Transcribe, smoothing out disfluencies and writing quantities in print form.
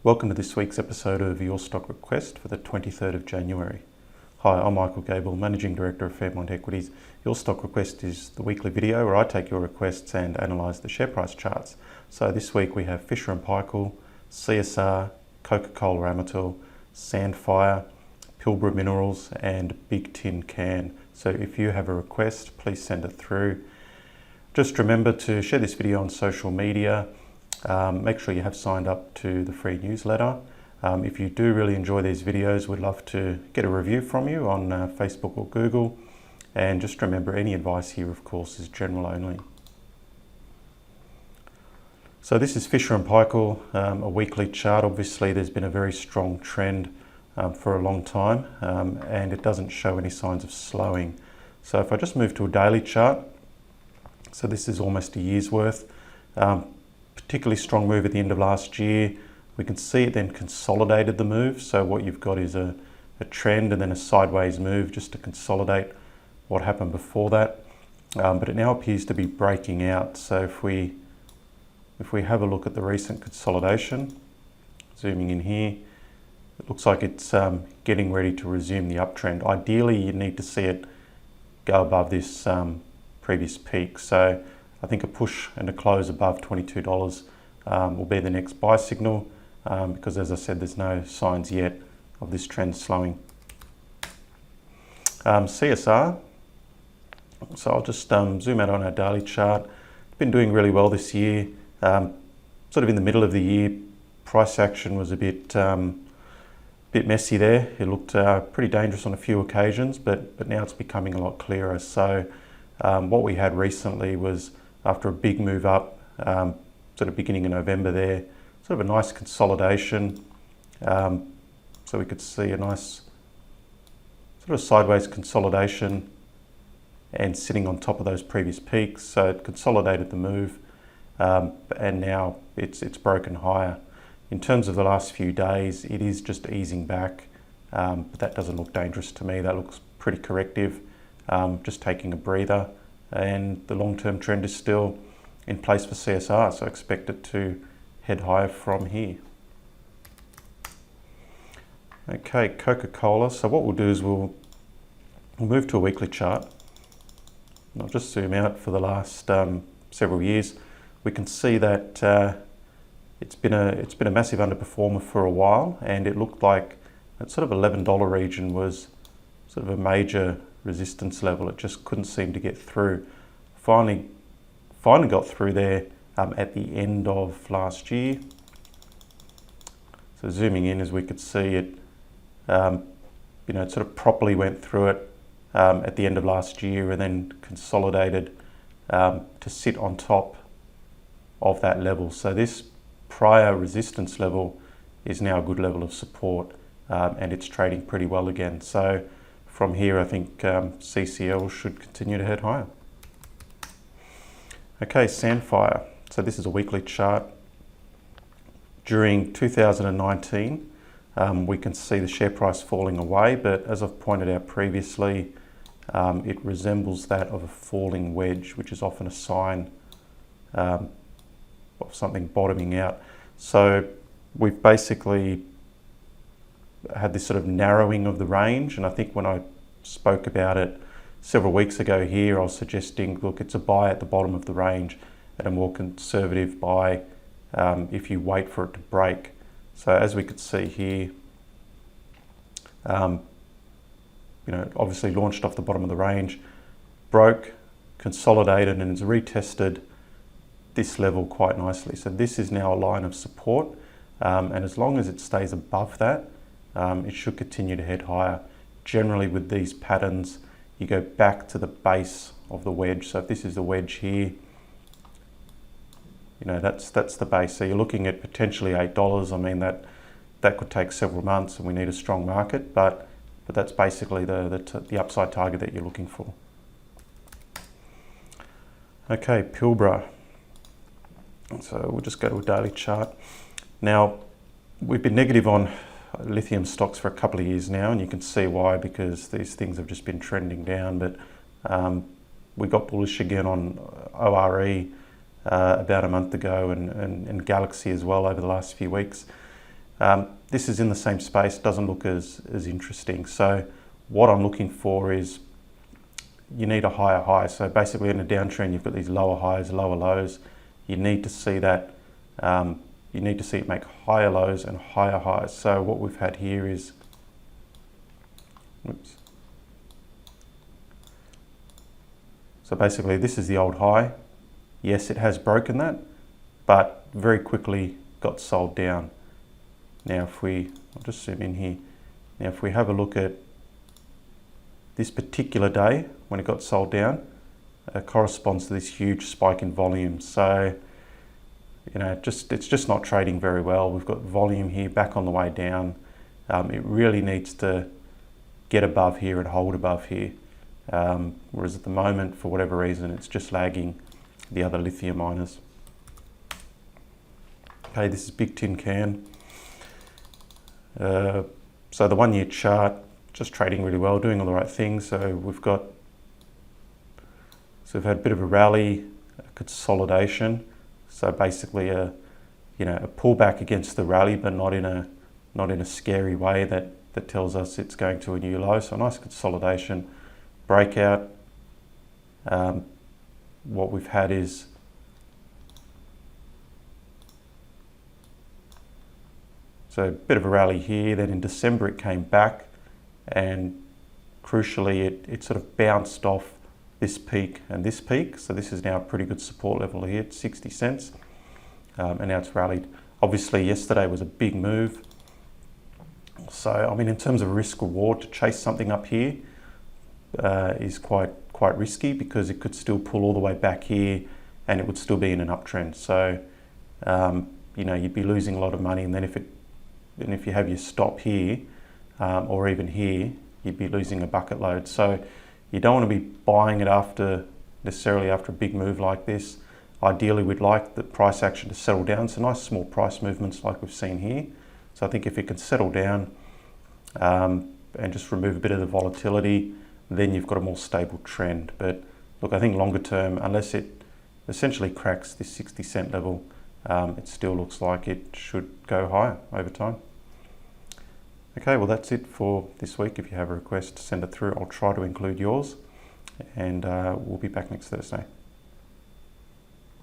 Welcome to this week's episode of Your Stock Request for the 23rd of January. Hi, I'm Michael Gable, Managing Director of Fairmont Equities. Your Stock Request is the weekly video where I take your requests and analyse the share price charts. So this week we have Fisher & Paykel, CSR, Coca-Cola Amatil, Sandfire, Pilbara Minerals and Big Tin Can. So if you have a request, please send it through. Just remember to share this video on social media. Make sure you have signed up to the free newsletter. If you do really enjoy these videos, we'd love to get a review from you on Facebook or Google. And just remember, any advice here, of course, is general only. So this is Fisher & Paykel, a weekly chart. Obviously, there's been a very strong trend for a long time, and it doesn't show any signs of slowing. So if I just move to a daily chart, so this is almost a year's worth. Particularly strong move at the end of last year. We can see it then consolidated the move. So what you've got is a trend and then a sideways move just to consolidate what happened before that. But it now appears to be breaking out. So if we have a look at the recent consolidation, zooming in here, it looks like it's getting ready to resume the uptrend. Ideally, you need to see it go above this previous peak. So I think a push and a close above $22 will be the next buy signal because, as I said, there's no signs yet of this trend slowing. CSR, so I'll just zoom out on our daily chart. It's been doing really well this year. Sort of in the middle of the year, price action was a bit messy there. It looked pretty dangerous on a few occasions, but now it's becoming a lot clearer. So what we had recently was, after a big move up, sort of beginning in November there, sort of a nice consolidation. So we could see a nice sort of sideways consolidation and sitting on top of those previous peaks. So it consolidated the move, and now it's broken higher. In terms of the last few days, it is just easing back, but that doesn't look dangerous to me. That looks pretty corrective, just taking a breather. And the long-term trend is still in place for CSR, so expect it to head higher from here. Okay, Coca-Cola. So what we'll do is we'll move to a weekly chart. And I'll just zoom out for the last several years. We can see that it's been a massive underperformer for a while, and it looked like that sort of $11 region was sort of a major resistance level. It just couldn't seem to get through. Finally got through there at the end of last year. So zooming in, as we could see it, it sort of properly went through it at the end of last year and then consolidated to sit on top of that level. So this prior resistance level is now a good level of support, and it's trading pretty well again. So from here, I think CCL should continue to head higher. Okay, Sandfire. So this is a weekly chart. During 2019, we can see the share price falling away, but as I've pointed out previously, it resembles that of a falling wedge, which is often a sign of something bottoming out. So we've basically had this sort of narrowing of the range, and I think when I spoke about it several weeks ago here, I was suggesting, look, it's a buy at the bottom of the range and a more conservative buy if you wait for it to break. So as we could see here, obviously launched off the bottom of the range, broke, consolidated, and has retested this level quite nicely. So this is now a line of support, and as long as it stays above that, it should continue to head higher. Generally with these patterns, you go back to the base of the wedge. So if this is the wedge here, that's the base. So you're looking at potentially $8. I mean, that could take several months, and we need a strong market, but that's basically the upside target that you're looking for. Okay, Pilbara. So we'll just go to a daily chart. Now, we've been negative on lithium stocks for a couple of years now, and you can see why, because these things have just been trending down. But we got bullish again on ORE about a month ago, and Galaxy as well over the last few weeks. This is in the same space, doesn't look as interesting. So what I'm looking for is you need a higher high. So basically in a downtrend, you've got these lower highs, lower lows. You need to see that, you need to see it make higher lows and higher highs. So what we've had here is, oops. So basically this is the old high. Yes, it has broken that, but very quickly got sold down. Now if we, I'll just zoom in here. Now if we have a look at this particular day when it got sold down, it corresponds to this huge spike in volume. So, you know, it's just not trading very well. We've got volume here back on the way down. It really needs to get above here and hold above here. Whereas at the moment, for whatever reason, it's just lagging the other lithium miners. Okay, this is Big Tin Can. So the 1 year chart, just trading really well, doing all the right things. So we've had a bit of a rally, a consolidation. So basically a pullback against the rally, but not in a scary way that tells us it's going to a new low. So a nice consolidation, breakout. What we've had is so a bit of a rally here. Then in December it came back, and crucially it sort of bounced off this peak and this peak. So this is now a pretty good support level here at 60 cents, and now it's rallied. Obviously yesterday was a big move. So I mean, in terms of risk reward, to chase something up here is quite risky, because it could still pull all the way back here and it would still be in an uptrend. So you know, you'd be losing a lot of money, and then if you have your stop here or even here, you'd be losing a bucket load. So you don't want to be buying it necessarily after a big move like this. Ideally, we'd like the price action to settle down. So nice small price movements like we've seen here. So I think if it can settle down and just remove a bit of the volatility, then you've got a more stable trend. But look, I think longer term, unless it essentially cracks this 60 cent level, it still looks like it should go higher over time. Okay, well that's it for this week. If you have a request, send it through. I'll try to include yours, and we'll be back next Thursday.